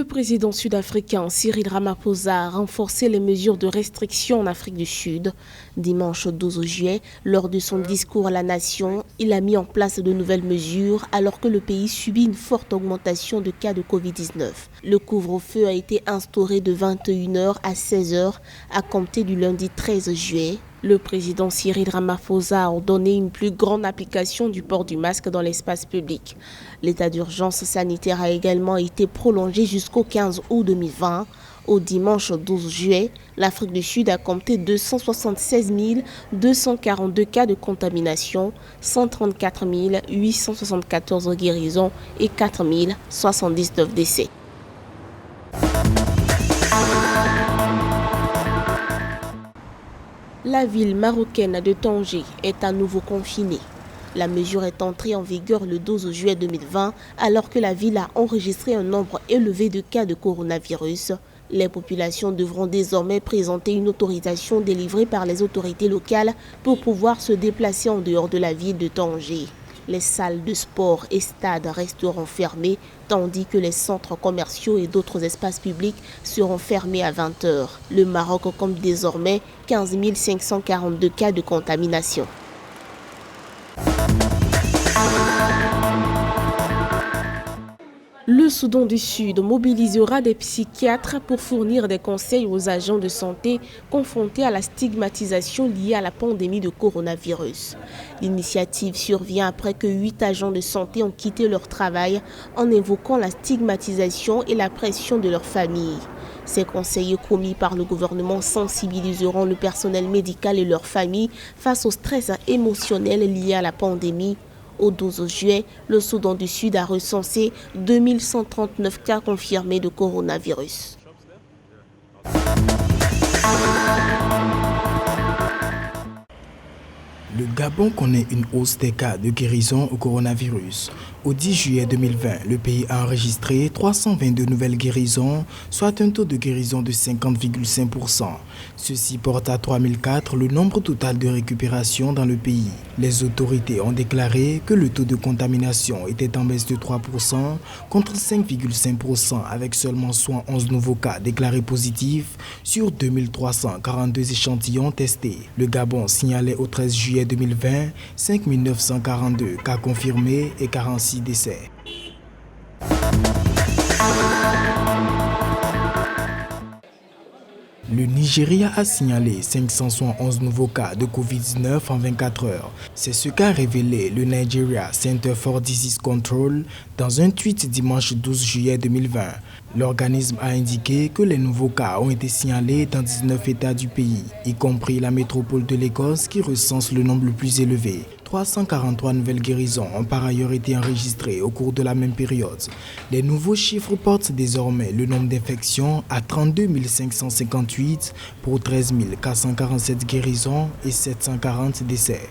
Le président sud-africain Cyril Ramaphosa a renforcé les mesures de restriction en Afrique du Sud. Dimanche 12 juillet, lors de son discours à la nation, il a mis en place de nouvelles mesures alors que le pays subit une forte augmentation de cas de Covid-19. Le couvre-feu a été instauré de 21h à 16h à compter du lundi 13 juillet. Le président Cyril Ramaphosa a ordonné une plus grande application du port du masque dans l'espace public. L'état d'urgence sanitaire a également été prolongé jusqu'au 15 août 2020. Au dimanche 12 juillet, l'Afrique du Sud a compté 276 242 cas de contamination, 134 874 guérisons et 4 079 décès. La ville marocaine de Tanger est à nouveau confinée. La mesure est entrée en vigueur le 12 juillet 2020 alors que la ville a enregistré un nombre élevé de cas de coronavirus. Les populations devront désormais présenter une autorisation délivrée par les autorités locales pour pouvoir se déplacer en dehors de la ville de Tanger. Les salles de sport et stades resteront fermés, tandis que les centres commerciaux et d'autres espaces publics seront fermés à 20h. Le Maroc compte désormais 15 542 cas de contamination. Le Soudan du Sud mobilisera des psychiatres pour fournir des conseils aux agents de santé confrontés à la stigmatisation liée à la pandémie de coronavirus. L'initiative survient après que 8 agents de santé ont quitté leur travail en évoquant la stigmatisation et la pression de leur famille. Ces conseillers promis par le gouvernement sensibiliseront le personnel médical et leurs familles face au stress émotionnel lié à la pandémie. Au 12 juillet, le Soudan du Sud a recensé 2139 cas confirmés de coronavirus. Le Gabon connaît une hausse des cas de guérison au coronavirus. Au 10 juillet 2020, le pays a enregistré 322 nouvelles guérisons, soit un taux de guérison de 50,5%. Ceci porte à 3004 le nombre total de récupérations dans le pays. Les autorités ont déclaré que le taux de contamination était en baisse de 3% contre 5,5% avec seulement 111 nouveaux cas déclarés positifs sur 2342 échantillons testés. Le Gabon signalait au 13 juillet 2020 5 942 cas confirmés et 46 décès. Le Nigeria a signalé 571 nouveaux cas de Covid-19 en 24 heures. C'est ce qu'a révélé le Nigeria Center for Disease Control dans un tweet dimanche 12 juillet 2020. L'organisme a indiqué que les nouveaux cas ont été signalés dans 19 États du pays, y compris la métropole de Lagos qui recense le nombre le plus élevé. 343 nouvelles guérisons ont par ailleurs été enregistrées au cours de la même période. Les nouveaux chiffres portent désormais le nombre d'infections à 32 558 pour 13 447 guérisons et 740 décès.